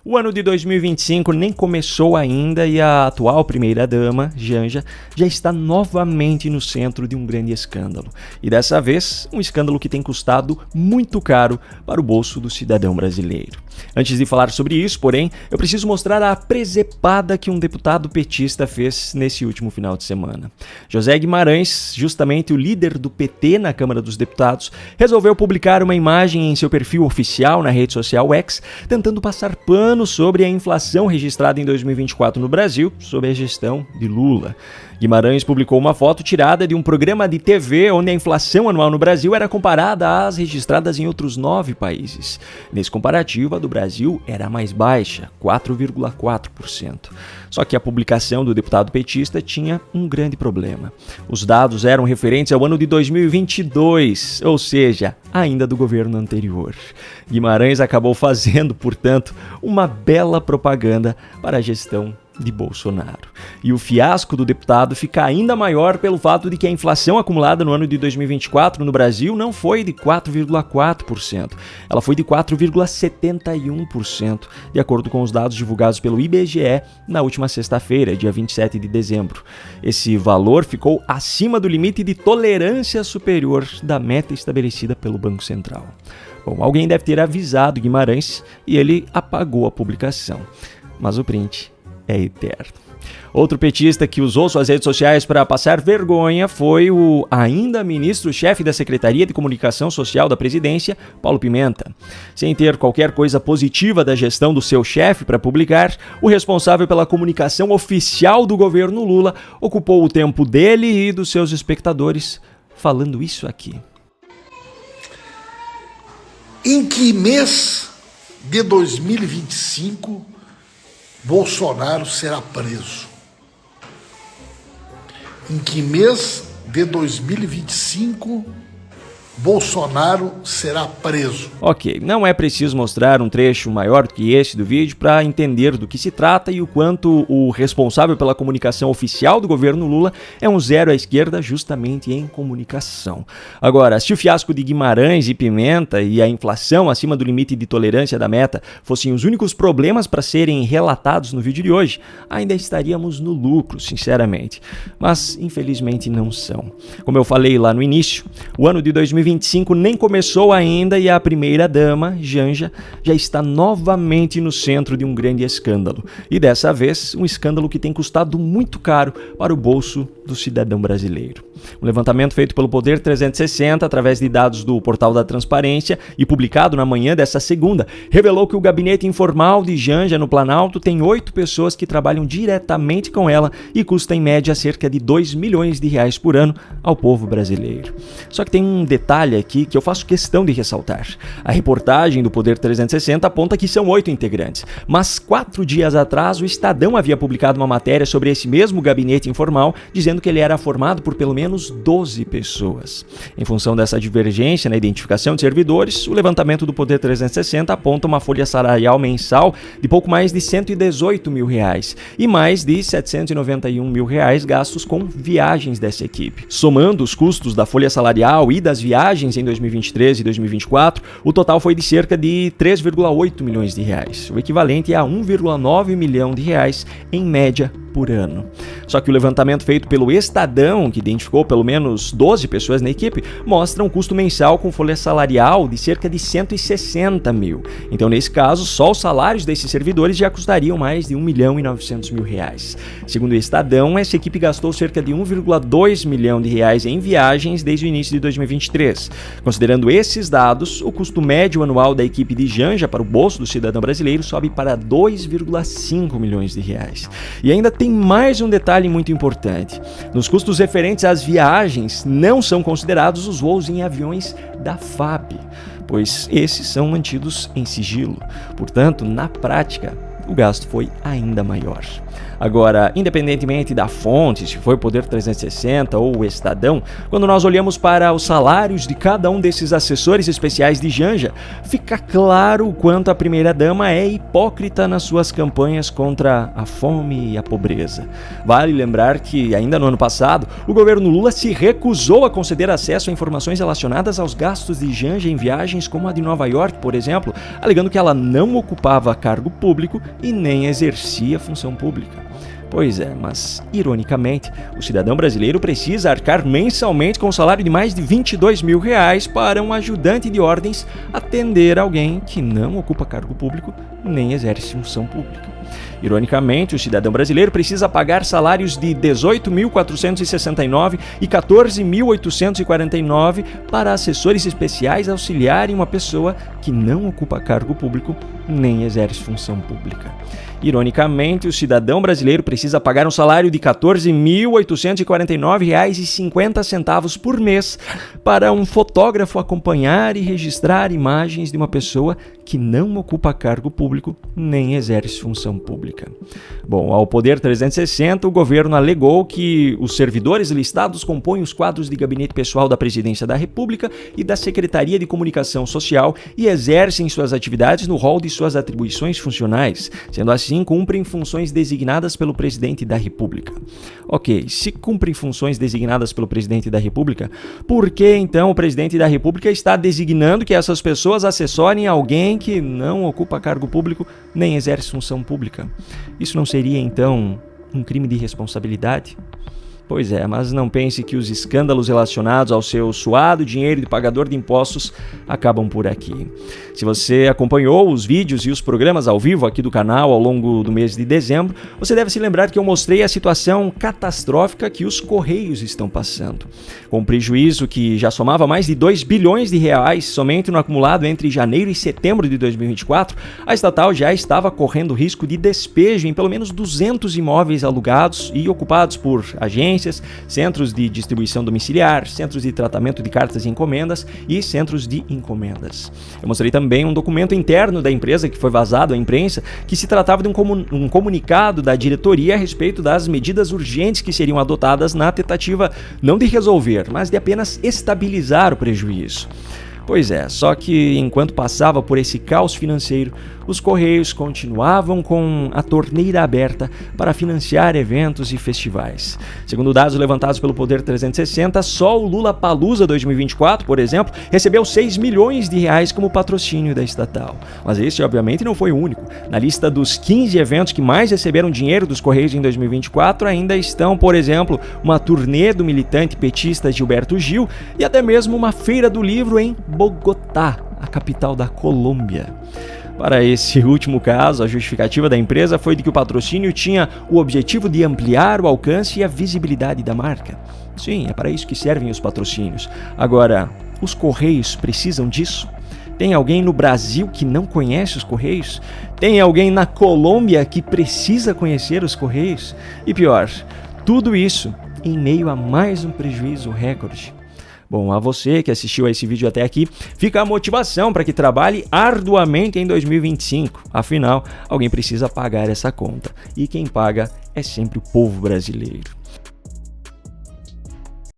O ano de 2025 nem começou ainda e a atual primeira-dama, Janja, já está novamente no centro de um grande escândalo. E dessa vez, um escândalo que tem custado muito caro para o bolso do cidadão brasileiro. Antes de falar sobre isso, porém, eu preciso mostrar a presepada que um deputado petista fez nesse último final de semana. José Guimarães, justamente o líder do PT na Câmara dos Deputados, resolveu publicar uma imagem em seu perfil oficial na rede social X, tentando passar pano sobre a inflação registrada em 2024 no Brasil, sob a gestão de Lula. Guimarães publicou uma foto tirada de um programa de TV onde a inflação anual no Brasil era comparada às registradas em outros 9 países. Nesse comparativo, a do Brasil era mais baixa, 4,4%. Só que a publicação do deputado petista tinha um grande problema. Os dados eram referentes ao ano de 2022, ou seja, ainda do governo anterior. Guimarães acabou fazendo, portanto, uma bela propaganda para a gestão de Bolsonaro. E o fiasco do deputado fica ainda maior pelo fato de que a inflação acumulada no ano de 2024 no Brasil não foi de 4,4%, ela foi de 4,71%, de acordo com os dados divulgados pelo IBGE na última sexta-feira, dia 27 de dezembro. Esse valor ficou acima do limite de tolerância superior da meta estabelecida pelo Banco Central. Bom, alguém deve ter avisado Guimarães e ele apagou a publicação, mas o print é eterno. Outro petista que usou suas redes sociais para passar vergonha foi o ainda ministro-chefe da Secretaria de Comunicação Social da Presidência, Paulo Pimenta. Sem ter qualquer coisa positiva da gestão do seu chefe para publicar, o responsável pela comunicação oficial do governo Lula ocupou o tempo dele e dos seus espectadores falando isso aqui. Em que mês de 2025 Bolsonaro será preso? Em que mês de 2025 Bolsonaro será preso? Ok, não é preciso mostrar um trecho maior do que esse do vídeo para entender do que se trata e o quanto o responsável pela comunicação oficial do governo Lula é um zero à esquerda justamente em comunicação. Agora, se o fiasco de Guimarães e Pimenta e a inflação acima do limite de tolerância da meta fossem os únicos problemas para serem relatados no vídeo de hoje, ainda estaríamos no lucro, sinceramente. Mas, infelizmente, não são. Como eu falei lá no início, o ano de 2025 nem começou ainda e a primeira-dama, Janja, já está novamente no centro de um grande escândalo. E dessa vez, um escândalo que tem custado muito caro para o bolso do cidadão brasileiro. Um levantamento feito pelo Poder 360 através de dados do Portal da Transparência e publicado na manhã dessa segunda, revelou que o gabinete informal de Janja no Planalto tem 8 pessoas que trabalham diretamente com ela e custa em média cerca de 2 milhões de reais por ano ao povo brasileiro. Só que tem um detalhe aqui que eu faço questão de ressaltar. A reportagem do Poder 360 aponta que são 8 integrantes, mas 4 dias atrás o Estadão havia publicado uma matéria sobre esse mesmo gabinete informal, dizendo que ele era formado por pelo menos 12 pessoas. Em função dessa divergência na identificação de servidores, o levantamento do Poder 360 aponta uma folha salarial mensal de pouco mais de R$118 mil e mais de R$791 mil gastos com viagens dessa equipe. Somando os custos da folha salarial e das viagens em 2023 e 2024, o total foi de cerca de 3,8 milhões de reais, o equivalente a 1,9 milhão de reais em média por ano. Só que o levantamento feito pelo Estadão, que identificou pelo menos 12 pessoas na equipe, mostra um custo mensal com folha salarial de cerca de 160 mil. Então, nesse caso, só os salários desses servidores já custariam mais de 1 milhão e 900 mil reais. Segundo o Estadão, essa equipe gastou cerca de 1,2 milhão de reais em viagens desde o início de 2023. Considerando esses dados, o custo médio anual da equipe de Janja para o bolso do cidadão brasileiro sobe para 2,5 milhões de reais. E ainda tem mais um detalhe muito importante. Nos custos referentes às viagens, não são considerados os voos em aviões da FAB, pois esses são mantidos em sigilo. Portanto, na prática, o gasto foi ainda maior. Agora, independentemente da fonte, se foi Poder 360 ou o Estadão, quando nós olhamos para os salários de cada um desses assessores especiais de Janja, fica claro o quanto a primeira-dama é hipócrita nas suas campanhas contra a fome e a pobreza. Vale lembrar que, ainda no ano passado, o governo Lula se recusou a conceder acesso a informações relacionadas aos gastos de Janja em viagens como a de Nova York, por exemplo, alegando que ela não ocupava cargo público e nem exercia função pública. Pois é, mas, ironicamente, o cidadão brasileiro precisa arcar mensalmente com um salário de mais de R$22 mil para um ajudante de ordens atender alguém que não ocupa cargo público nem exerce função pública. Ironicamente, o cidadão brasileiro precisa pagar salários de R$18.469 e R$14.849 para assessores especiais auxiliarem uma pessoa que não ocupa cargo público nem exerce função pública. Ironicamente, o cidadão brasileiro precisa pagar um salário de R$ 14.849,50 por mês para um fotógrafo acompanhar e registrar imagens de uma pessoa que não ocupa cargo público nem exerce função pública. Bom, ao Poder 360, o governo alegou que os servidores listados compõem os quadros de gabinete pessoal da Presidência da República e da Secretaria de Comunicação Social e exercem suas atividades no rol de suas atribuições funcionais, sendo assim, cumprem funções designadas pelo Presidente da República. Ok, se cumprem funções designadas pelo Presidente da República, por que então o Presidente da República está designando que essas pessoas assessorem alguém que não ocupa cargo público nem exerce função pública? Isso não seria então um crime de responsabilidade? Pois é, mas não pense que os escândalos relacionados ao seu suado dinheiro de pagador de impostos acabam por aqui. Se você acompanhou os vídeos e os programas ao vivo aqui do canal ao longo do mês de dezembro, você deve se lembrar que eu mostrei a situação catastrófica que os Correios estão passando. Com um prejuízo que já somava mais de R$2 bilhões somente no acumulado entre janeiro e setembro de 2024, a estatal já estava correndo risco de despejo em pelo menos 200 imóveis alugados e ocupados por agentes, centros de distribuição domiciliar, centros de tratamento de cartas e encomendas e centros de encomendas. Eu mostrei também um documento interno da empresa que foi vazado à imprensa, que se tratava de um comunicado da diretoria a respeito das medidas urgentes que seriam adotadas na tentativa não de resolver, mas de apenas estabilizar o prejuízo. Pois é, só que enquanto passava por esse caos financeiro, os Correios continuavam com a torneira aberta para financiar eventos e festivais. Segundo dados levantados pelo Poder 360, só o Lollapalooza 2024, por exemplo, recebeu R$6 milhões como patrocínio da estatal. Mas esse, obviamente, não foi o único. Na lista dos 15 eventos que mais receberam dinheiro dos Correios em 2024, ainda estão, por exemplo, uma turnê do militante petista Gilberto Gil e até mesmo uma feira do livro em Bogotá, a capital da Colômbia. Para esse último caso, a justificativa da empresa foi de que o patrocínio tinha o objetivo de ampliar o alcance e a visibilidade da marca. Sim, é para isso que servem os patrocínios. Agora, os Correios precisam disso? Tem alguém no Brasil que não conhece os Correios? Tem alguém na Colômbia que precisa conhecer os Correios? E pior, tudo isso em meio a mais um prejuízo recorde. Bom, a você que assistiu a esse vídeo até aqui, fica a motivação para que trabalhe arduamente em 2025. Afinal, alguém precisa pagar essa conta. E quem paga é sempre o povo brasileiro.